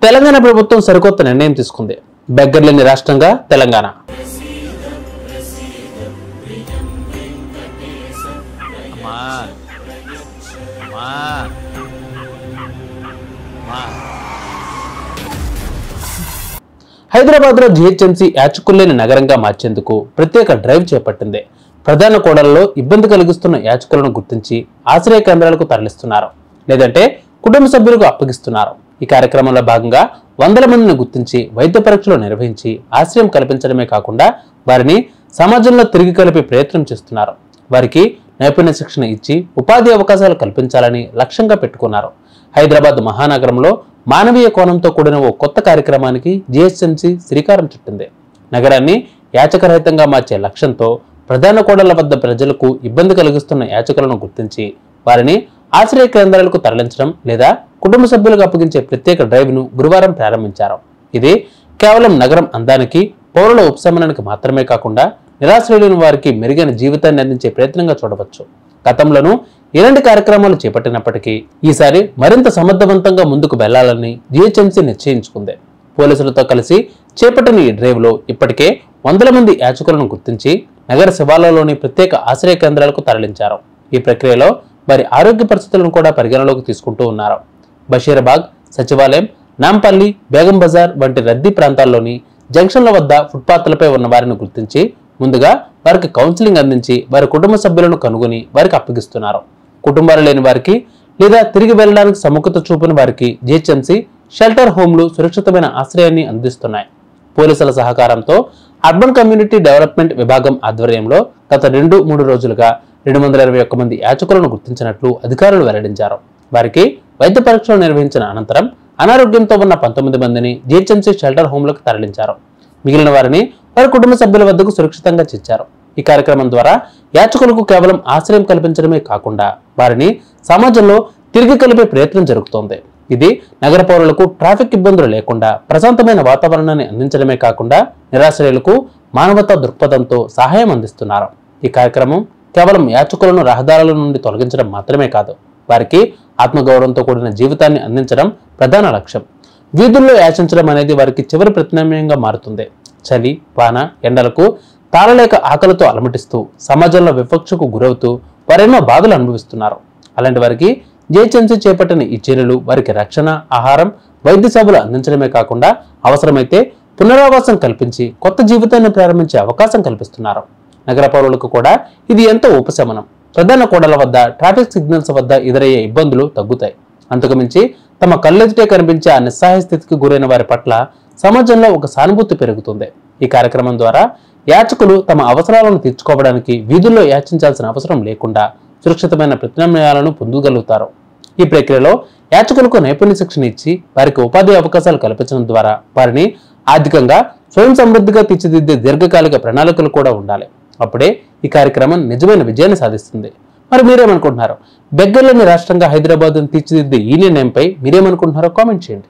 తెలంగాణ ప్రభుత్వం సరికొత్త నిర్ణయం తీసుకుంది. బెగ్గర్లేని రాష్ట్రంగా తెలంగాణ. హైదరాబాద్ లో జిహెచ్ఎంసీ యాచకుల్లేని నగరంగా మార్చేందుకు ప్రత్యేక డ్రైవ్ చేపట్టింది. ప్రధాన కూడళ్లలో ఇబ్బంది కలిగిస్తున్న యాచకులను గుర్తించి ఆశ్రయ కేంద్రాలకు తరలిస్తున్నారు, లేదంటే కుటుంబ సభ్యులకు అప్పగిస్తున్నారు. ఈ కార్యక్రమంలో భాగంగా వందల మందిని గుర్తించి వైద్య పరీక్షలు నిర్వహించి ఆశ్రయం కల్పించడమే కాకుండా వారిని సమాజంలో తిరిగి కలిపే ప్రయత్నం చేస్తున్నారు. వారికి నైపుణ్య శిక్షణ ఇచ్చి ఉపాధి అవకాశాలు కల్పించాలని లక్ష్యంగా పెట్టుకున్నారు. హైదరాబాద్ మహానగరంలో మానవీయ కోణంతో కూడిన ఓ కొత్త కార్యక్రమానికి జిహెచ్ఎంసీ శ్రీకారం చుట్టింది. నగరాన్ని యాచకరహితంగా మార్చే లక్ష్యంతో ప్రధాన కూడళ్ల వద్ద ప్రజలకు ఇబ్బంది కలిగిస్తున్న యాచకులను గుర్తించి వారిని ఆశ్రయ కేంద్రాలకు తరలించడం లేదా కుటుంబ సభ్యులకు అప్పగించే ప్రత్యేక డ్రైవ్ ను గురువారం ప్రారంభించారు. ఇది కేవలం నగరం అందానికి, పౌరుల ఉపశమనానికి మాత్రమే కాకుండా నిరాశ్రయులైన వారికి మెరుగైన జీవితాన్ని అందించే ప్రయత్నంగా చూడవచ్చు. గతంలోనూ ఇలాంటి కార్యక్రమాలు చేపట్టినప్పటికీ ఈసారి మరింత సమర్థవంతంగా ముందుకు వెళ్లాలని జిహెచ్ఎంసీ నిశ్చయించుకుంది. పోలీసులతో కలిసి చేపట్టిన ఈ డ్రైవ్ లో ఇప్పటికే వందల మంది యాచకులను గుర్తించి నగర శివార్లలోని ప్రత్యేక ఆశ్రయ కేంద్రాలకు తరలించారు. ఈ ప్రక్రియలో వారి ఆరోగ్య పరిస్థితులను కూడా పరిగణలోకి తీసుకుంటూ ఉన్నారు. బషీరాబాగ్, సచివాలయం, నాంపల్లి, బేగం బజార్ వంటి రద్దీ ప్రాంతాల్లోని జంక్షన్ల వద్ద ఫుట్పాత్లపై ఉన్న వారిని గుర్తించి ముందుగా వారికి కౌన్సిలింగ్ అందించి వారి కుటుంబ సభ్యులను కనుగొని వారికి అప్పగిస్తున్నారు. కుటుంబాలు లేని వారికి లేదా తిరిగి వెళ్లడానికి సముఖత చూపిన వారికి జిహెచ్ఎంసీ షెల్టర్ హోమ్లు సురక్షితమైన ఆశ్రయాన్ని అందిస్తున్నాయి. పోలీసుల సహకారంతో అర్బన్ కమ్యూనిటీ డెవలప్మెంట్ విభాగం ఆధ్వర్యంలో గత 2-3 రోజులుగా 221 మంది యాచకులను గుర్తించినట్లు అధికారులు వెల్లడించారు. వారికి వైద్య పరీక్షలు నిర్వహించిన అనంతరం అనారోగ్యంతో ఉన్న 19 మందిని జిహెచ్ఎంసీ షెల్టర్ హోమ్లకు తరలించారు. మిగిలిన వారిని వారి కుటుంబ సభ్యుల వద్దకు సురక్షితంగా చేర్చారు. ఈ కార్యక్రమం ద్వారా యాచకులకు కేవలం ఆశ్రయం కల్పించడమే కాకుండా వారిని సమాజంలో తిరిగి కలిపే ప్రయత్నం జరుగుతోంది. ఇది నగర పౌరులకు ట్రాఫిక్ ఇబ్బందులు లేకుండా ప్రశాంతమైన వాతావరణాన్ని అందించడమే కాకుండా నిరాశ్రయులకు మానవతా దృక్పథంతో సహాయం అందిస్తున్నారు. ఈ కార్యక్రమం కేవలం యాచకులను రహదారుల నుండి తొలగించడం మాత్రమే కాదు, వారికి ఆత్మగౌరవంతో కూడిన జీవితాన్ని అందించడం ప్రధాన లక్ష్యం. వీధుల్లో యాచించడం అనేది వారికి చివరి ప్రత్యామ్నాయంగా మారుతుంది. చలి, వాన, ఎండలకు తాళలేక ఆకలితో అలమటిస్తూ సమాజంలో వివక్షకు గురవుతూ వారెన్నో బాధలు అనుభవిస్తున్నారు. అలాంటి వారికి జిహెచ్ఎంసీ చేపట్టిన ఈ చర్యలు వారికి రక్షణ, ఆహారం, వైద్య సేవలు అందించడమే కాకుండా అవసరమైతే పునరావాసం కల్పించి కొత్త జీవితాన్ని ప్రారంభించే అవకాశం కల్పిస్తున్నారు. నగర పౌరులకు కూడా ఇది ఎంతో ఉపశమనం. ప్రధాన కూడళ్ల వద్ద ట్రాఫిక్ సిగ్నల్స్ వద్ద ఎదురయ్యే ఇబ్బందులు తగ్గుతాయి. అంతకుమించి తమ కళ్ళెదుటే కనిపించే ఆ నిస్సహాయ స్థితికి గురైన వారి పట్ల సమాజంలో ఒక సానుభూతి పెరుగుతుంది. ఈ కార్యక్రమం ద్వారా యాచకులు తమ అవసరాలను తీర్చుకోవడానికి వీధుల్లో యాచించాల్సిన అవసరం లేకుండా సురక్షితమైన ప్రత్యామ్నాయాలను పొందగలుగుతారు. ఈ ప్రక్రియలో యాచకులకు నైపుణ్య శిక్షణ ఇచ్చి వారికి ఉపాధి అవకాశాలు కల్పించడం ద్వారా వారిని ఆర్థికంగా స్వయం సమృద్ధిగా తీర్చిదిద్దే దీర్ఘకాలిక ప్రణాళికలు కూడా ఉండాలి. అప్పుడే ఈ కార్యక్రమం నిజమైన విజయాన్ని సాధిస్తుంది. మరి మీరేమనుకుంటున్నారు? బెగ్గర్లేని రాష్ట్రంగా హైదరాబాద్ను తీర్చిదిద్దే ఈ నిర్ణయంపై మీరేమనుకుంటున్నారో కామెంట్ చేయండి.